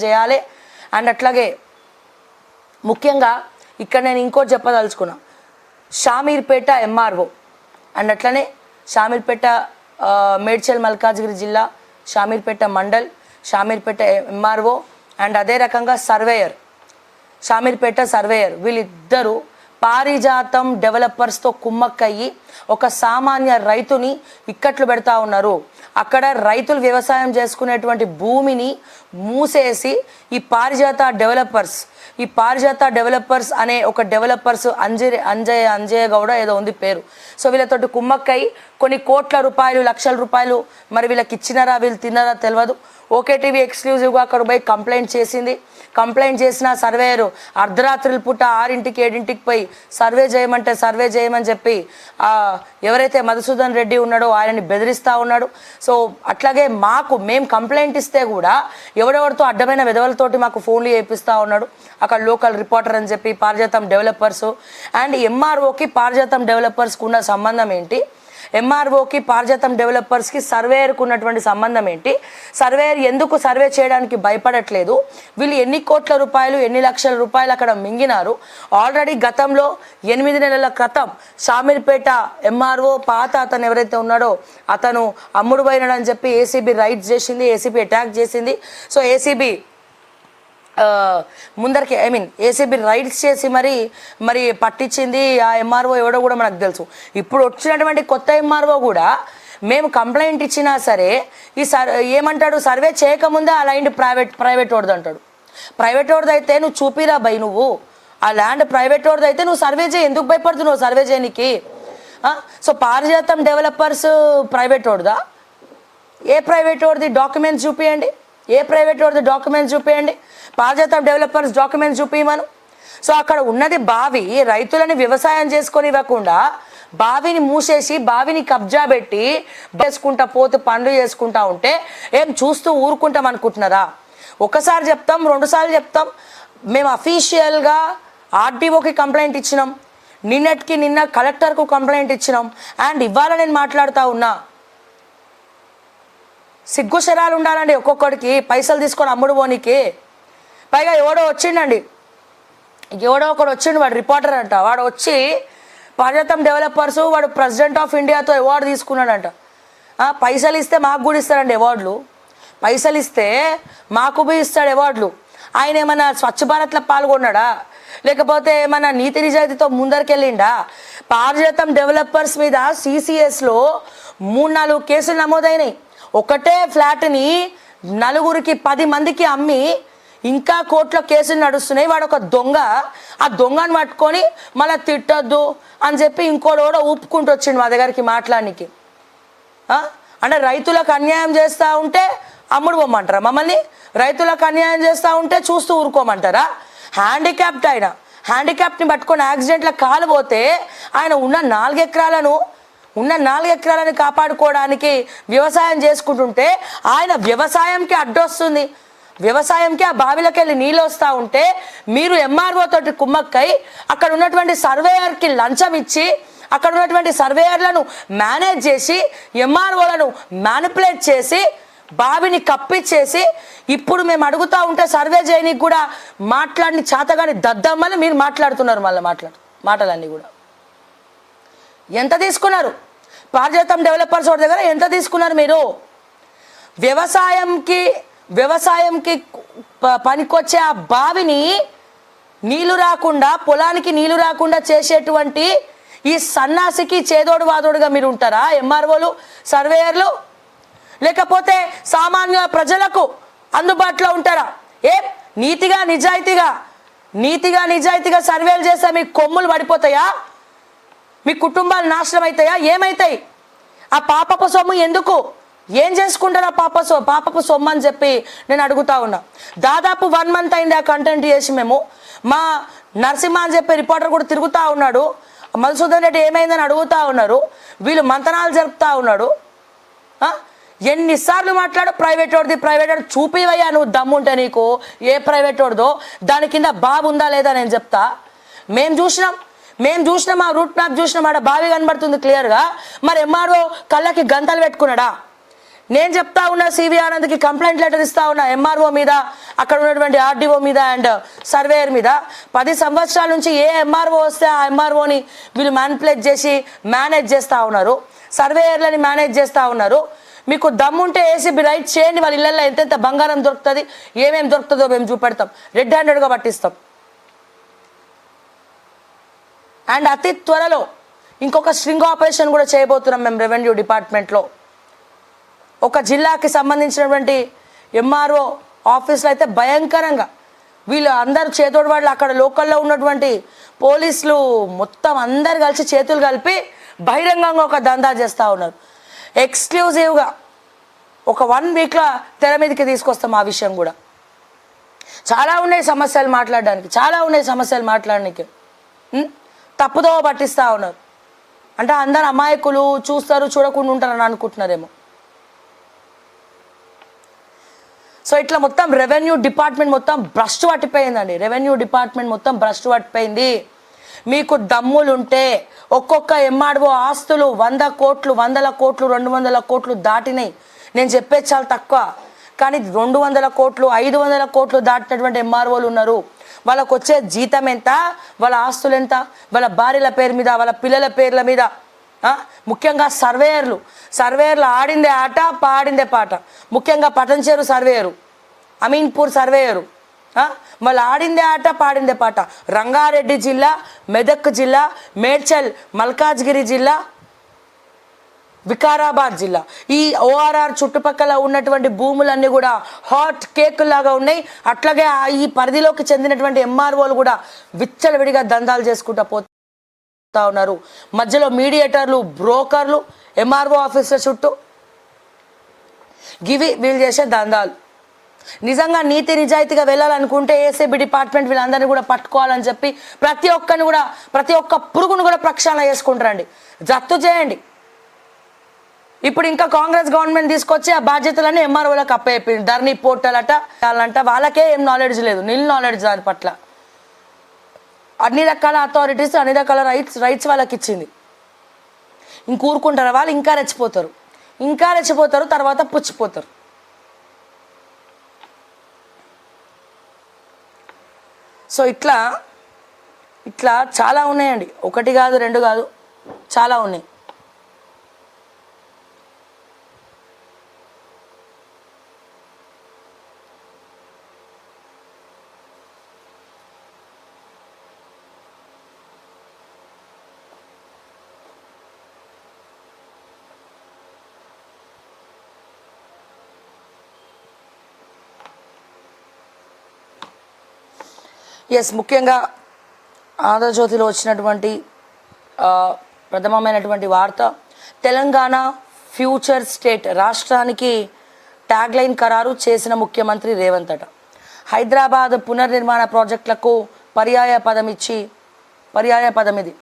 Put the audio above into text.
చేయాలి. అండ్ అట్లాగే ముఖ్యంగా ఇక్కడ నేను ఇంకోటి చెప్పదలుచుకున్నా, షామీర్పేట ఎంఆర్ఓ అండ్ అట్లనే షామీర్పేట మేడ్చల్ మల్కాజ్గిరి జిల్లా షామీర్పేట మండల్ షామీర్పేట ఎంఆర్ఓ అండ్ అదే రకంగా సర్వేయర్ షామీర్పేట సర్వేయర్ వీళ్ళిద్దరూ పారిజాతం డెవలపర్స్తో కుమ్మక్కయ్యి ఒక సామాన్య రైతుని ఇక్కట్లు పెడతా ఉన్నారు. అక్కడ రైతులు వ్యవసాయం చేసుకునేటువంటి భూమిని మూసేసి ఈ పారిజాత డెవలపర్స్ అనే ఒక డెవలపర్స్ అంజయ్య గౌడ ఏదో ఉంది పేరు. సో వీళ్ళతోటి కుమ్మక్కయ్యి కొన్ని కోట్ల రూపాయలు లక్షల రూపాయలు మరి వీళ్ళకి ఇచ్చినారా వీళ్ళు తిన్నారా తెలియదు. ఓకే టీవీ ఎక్స్క్లూజివ్గా అక్కడ పోయి కంప్లైంట్ చేసింది. కంప్లైంట్ చేసిన సర్వేయరు అర్ధరాత్రుల పూట 6ంటికి 7ంటికి పోయి సర్వే చేయమని చెప్పి ఎవరైతే మధుసూదన్ రెడ్డి ఉన్నాడో ఆయనని బెదిరిస్తూ ఉన్నాడు. సో అట్లాగే మేము కంప్లైంట్ ఇస్తే కూడా ఎవరెవరితో అడ్డమైన విధవలతోటి మాకు ఫోన్లు చేపిస్తూ ఉన్నాడు. అక్కడ లోకల్ రిపోర్టర్ అని చెప్పి పారిజాతం డెవలపర్స్ అండ్ ఎంఆర్ఓకి పారిజాతం డెవలపర్స్కి ఉన్న సంబంధం ఏంటి, ఎంఆర్ఓకి పారిజాతం డెవలపర్స్కి సర్వేయర్కు ఉన్నటువంటి సంబంధం ఏంటి, సర్వేయర్ ఎందుకు సర్వే చేయడానికి భయపడట్లేదు, వీళ్ళు ఎన్ని కోట్ల రూపాయలు ఎన్ని లక్షల రూపాయలు అక్కడ మింగినారు. ఆల్రెడీ గతంలో 8 నెలల క్రితం షామీర్పేట ఎంఆర్ఓ పాత అతను ఎవరైతే ఉన్నాడో అతను అమ్ముడు పోయినాడని చెప్పి ఏసీబీ రైడ్స్ చేసింది, ఏసీబీ అటాక్ చేసింది. సో ఏసీబీ ముందరికి ఏసీబీ రైడ్స్ చేసి మరి పట్టించింది. ఆ ఎంఆర్ఓ ఎవడో కూడా మనకు తెలుసు. ఇప్పుడు వచ్చినటువంటి కొత్త ఎంఆర్ఓ కూడా మేము కంప్లైంట్ ఇచ్చినా సరే ఏమంటాడు, సర్వే చేయకముందే ఆ ల్యాండ్ ప్రైవేట్ వాడిది అంటాడు. ప్రైవేట్ వాడిది అయితే నువ్వు చూపిరా బై, నువ్వు ఆ ల్యాండ్ ప్రైవేట్ వాడిది అయితే నువ్వు సర్వే చేయి, ఎందుకు భయపడుతున్నావు సర్వే చేయనికి? సో పారిజాతం డెవలపర్స్ ప్రైవేట్ వాడిదా? ఏ ప్రైవేట్ వాడిది డాక్యుమెంట్స్ చూపియండి, ఏ ప్రైవేట్ వాడిది డాక్యుమెంట్స్ చూపియండి, పారిజాతం డెవలపర్స్ డాక్యుమెంట్స్ చూపించమను. సో అక్కడ ఉన్నది బావి, రైతులని వ్యవసాయం చేసుకొని ఇవ్వకుండా బావిని మూసేసి బావిని కబ్జా పెట్టి చేసుకుంటా పోతే పనులు చేసుకుంటా ఉంటే ఏం చూస్తూ ఊరుకుంటాం అనుకుంటున్నారా? ఒకసారి చెప్తాం, 2 సార్లు చెప్తాం. మేము అఫీషియల్గా ఆర్డీఓకి కంప్లైంట్ ఇచ్చినాం, నిన్న కలెక్టర్కు కంప్లైంట్ ఇచ్చినాం. అండ్ ఇవాళ నేను మాట్లాడుతూ ఉన్నా, సిగ్గు శరాలు ఉండాలండి ఒక్కొక్కడికి పైసలు తీసుకొని అమ్ముడు పోనీకి. పైగా ఎవడో ఒకడు వచ్చిండు, వాడు రిపోర్టర్ అంట. వాడు వచ్చి పారిజాతం డెవలపర్స్ వాడు ప్రెసిడెంట్ ఆఫ్ ఇండియాతో అవార్డు తీసుకున్నాడంట. పైసలు ఇస్తే మాకు కూడా ఇస్తాడండి అవార్డులు, పైసలు ఇస్తే మాకు బి ఇస్తాడు అవార్డులు. ఆయన ఏమన్నా స్వచ్ఛ భారత్లో పాల్గొన్నాడా, లేకపోతే ఏమన్నా నీతి నిజాయితీతో ముందరికెళ్ళిండా? పారిజాతం డెవలపర్స్ మీద CCSలో 3-4 కేసులు నమోదైనాయి. ఒకటే ఫ్లాట్ని 4కి 10 మందికి అమ్మి ఇంకా కోర్టులో కేసులు నడుస్తున్నాయి. వాడు ఒక దొంగ, ఆ దొంగను పట్టుకొని మళ్ళీ తిట్టొద్దు అని చెప్పి ఇంకోడోడో ఊపుకుంటూ వచ్చిండు మా దగ్గరికి మాట్లాడడానికి. అంటే రైతులకు అన్యాయం చేస్తూ ఉంటే అమ్ముడు పోమంటారా మమ్మల్ని? రైతులకు అన్యాయం చేస్తూ ఉంటే చూస్తూ ఊరుకోమంటారా? హ్యాండిక్యాప్ని పట్టుకొని యాక్సిడెంట్లో కాలు పోతే ఆయన ఉన్న 4 ఎకరాలను కాపాడుకోవడానికి వ్యవసాయం చేసుకుంటుంటే ఆయన వ్యవసాయంకి అడ్డొస్తుంది. వ్యవసాయంకి ఆ బావిలోకి వెళ్ళి నీళ్ళు వస్తూ ఉంటే మీరు ఎంఆర్ఓ తోటి కుమ్మక్కై అక్కడ ఉన్నటువంటి సర్వేయర్కి లంచం ఇచ్చి అక్కడ ఉన్నటువంటి సర్వేయర్లను మేనేజ్ చేసి ఎంఆర్ఓలను మ్యానిపులేట్ చేసి బావిని కప్పిచ్చేసి ఇప్పుడు మేము అడుగుతూ ఉంటే సర్వే చేయడానికి కూడా మాట్లాడిని చేతగాని దద్దమ్మని మీరు మాట్లాడుతున్నారు. మళ్ళీ మాటలన్నీ కూడా ఎంత తీసుకున్నారు? పారిజాతం డెవలపర్స్ వాడి దగ్గర ఎంత తీసుకున్నారు మీరు? వ్యవసాయంకి పనికొచ్చే ఆ బావిని నీళ్లు రాకుండా, పొలానికి నీళ్లు రాకుండా చేసేటువంటి ఈ సన్నాసికి చేదోడు వాదోడుగా మీరు ఉంటారా ఎంఆర్ఓలు సర్వేయర్లు? లేకపోతే సామాన్య ప్రజలకు అందుబాటులో ఉంటారా? నీతిగా నిజాయితీగా సర్వేలు చేస్తే మీ కొమ్ములు పడిపోతాయా? మీ కుటుంబాలు నాశనం అవుతాయా? ఏమవుతాయి? ఆ పాపపు సొమ్ము ఎందుకు? ఏం చేసుకుంటారు ఆ పాపపు సొమ్ము అని చెప్పి నేను అడుగుతా ఉన్నా. దాదాపు 1 మంత్ అయింది ఆ కంటెంట్ చేసి. మేము మా నరసింహ అని చెప్పి రిపోర్టర్ కూడా తిరుగుతూ ఉన్నాడు, మధుసూదన్ రెడ్డి ఏమైందని అడుగుతూ ఉన్నారు, వీళ్ళు మంతనాలు జరుపుతూ ఉన్నాడు. ఎన్నిసార్లు మాట్లాడు ప్రైవేట్ వాడు చూపివయ్యా నువ్వు దమ్ముంటే నీకు, ఏ ప్రైవేట్ వాడిదో దాని కింద బాబు ఉందా లేదా నేను చెప్తా. మేము చూసినాం ఆ రూట్ మ్యాప్ చూసినాం, ఆడ బావి కనబడుతుంది క్లియర్గా. మరి ఎంఆర్ఓ కళ్ళకి గంతలు పెట్టుకున్నాడా? నేను చెప్తా ఉన్నా సివి ఆనంద్కి కంప్లైంట్ లెటర్ ఇస్తా ఉన్నా ఎంఆర్ఓ మీద, అక్కడ ఉన్నటువంటి ఆర్డీఓ మీద అండ్ సర్వేయర్ మీద. 10 సంవత్సరాల నుంచి ఏ ఎంఆర్ఓ వస్తే ఆ ఎంఆర్ఓని వీళ్ళు మ్యానిపులేట్ చేసి మేనేజ్ చేస్తూ ఉన్నారు, సర్వేయర్లని మేనేజ్ చేస్తూ ఉన్నారు. మీకు దమ్ముంటే ఏసీబీ రైట్ చేయండి, వాళ్ళ ఇళ్ళల్లో ఎంతెంత బంగారం దొరుకుతుంది, ఏమేమి దొరుకుతుందో మేము చూపెడతాం, రెడ్ హ్యాండెడ్గా పట్టిస్తాం. అండ్ అతి త్వరలో ఇంకొక స్ట్రింగ్ ఆపరేషన్ కూడా చేయబోతున్నాం మేము రెవెన్యూ డిపార్ట్మెంట్లో. ఒక జిల్లాకి సంబంధించినటువంటి ఎంఆర్ఓ ఆఫీసులో అయితే భయంకరంగా వీళ్ళు అందరు చేతోడు వాళ్ళు, అక్కడ లోకల్లో ఉన్నటువంటి పోలీసులు మొత్తం అందరు కలిసి చేతులు కలిపి బహిరంగంగా ఒక దందా చేస్తూ ఉన్నారు. ఎక్స్క్లూజివ్గా ఒక 1 వీక్లో తెర మీదకి తీసుకొస్తాం ఆ విషయం కూడా. చాలా ఉన్నాయి సమస్యలు మాట్లాడడానికి, చాలా ఉన్నాయి సమస్యలు మాట్లాడడానికి. తప్పుదో పట్టిస్తూ ఉన్నారు. అంటే అందరు అమాయకులు, చూస్తారు చూడకుండా ఉంటారని అనుకుంటున్నారేమో. సో ఇట్లా మొత్తం రెవెన్యూ డిపార్ట్మెంట్ మొత్తం భ్రష్టు పట్టిపోయిందండి. రెవెన్యూ డిపార్ట్మెంట్ మొత్తం భ్రష్టు పట్టిపోయింది. మీకు దమ్ములుంటే ఒక్కొక్క ఎంఆర్ఓ ఆస్తులు 100 కోట్లు, 100 కోట్లు, 200 కోట్లు దాటినాయి. నేను చెప్పేది చాలా తక్కువ, కానీ 200 కోట్లు, 500 కోట్లు దాటినటువంటి ఎంఆర్ఓలు ఉన్నారు. వాళ్ళకు వచ్చే జీతం ఎంత, వాళ్ళ ఆస్తులు ఎంత, వాళ్ళ భార్యల పేరు మీద, వాళ్ళ పిల్లల పేర్ల మీద. ముఖ్యంగా సర్వేయర్లు ఆడిందే ఆట, పాడిందే పాట. ముఖ్యంగా పటంచేరు సర్వేయరు, అమీన్పూర్ సర్వేయరు, వాళ్ళు ఆడిందే ఆట, పాడిందే పాట. రంగారెడ్డి జిల్లా, మెదక్ జిల్లా, మేడ్చల్, మల్కాజ్గిరి జిల్లా, వికారాబాద్ జిల్లా, ఈ ఓఆర్ఆర్ చుట్టుపక్కల ఉన్నటువంటి భూములన్నీ కూడా హాట్ కేక్ లాగా ఉన్నాయి. అట్లాగే ఈ పరిధిలోకి చెందినటువంటి ఎంఆర్ఓలు కూడా విచ్చలవిడిగా దందాలు చేసుకుంటూ పోతా ఉన్నారు. మధ్యలో మీడియేటర్లు, బ్రోకర్లు ఎంఆర్ఓ ఆఫీసుల చుట్టూ, గివి వీళ్ళు చేసే దందాలు. నిజంగా నీతి నిజాయితీగా వెళ్ళాలనుకుంటే ఏసీబీ డిపార్ట్మెంట్ వీళ్ళందరినీ కూడా పట్టుకోవాలని చెప్పి ప్రతి ఒక్క పురుగును కూడా ప్రక్షాళన చేసుకుంటారండి, జప్తు చేయండి. ఇప్పుడు ఇంకా కాంగ్రెస్ గవర్నమెంట్ తీసుకొచ్చి ఆ బాధ్యతలన్నీ ఎంఆర్ఓలకు అప్పచెప్పింది. ధర్నీ పోర్టల్ అట వాళ్ళకే ఏం నాలెడ్జ్ లేదు, నిల్ నాలెడ్జ్ దాని పట్ల. అన్ని రకాల అథారిటీస్, అన్ని రకాల రైట్స్ వాళ్ళకి ఇచ్చింది. ఇంకూరుకుంటారు వాళ్ళు, ఇంకా రెచ్చిపోతారు, తర్వాత పుచ్చిపోతారు. సో ఇట్లా చాలా ఉన్నాయండి, 1 కాదు 2 కాదు, చాలా ఉన్నాయి. ముఖ్యంగా ఆంధ్రజ్యోతిలో వచ్చినటువంటి ప్రథమమైనటువంటి వార్త, తెలంగాణ ఫ్యూచర్ స్టేట్, రాష్ట్రానికి ట్యాగ్లైన్ ఖరారు చేసిన ముఖ్యమంత్రి రేవంత్ అట. హైదరాబాద్ పునర్నిర్మాణ ప్రాజెక్టులకు పర్యాయ పదం ఇది.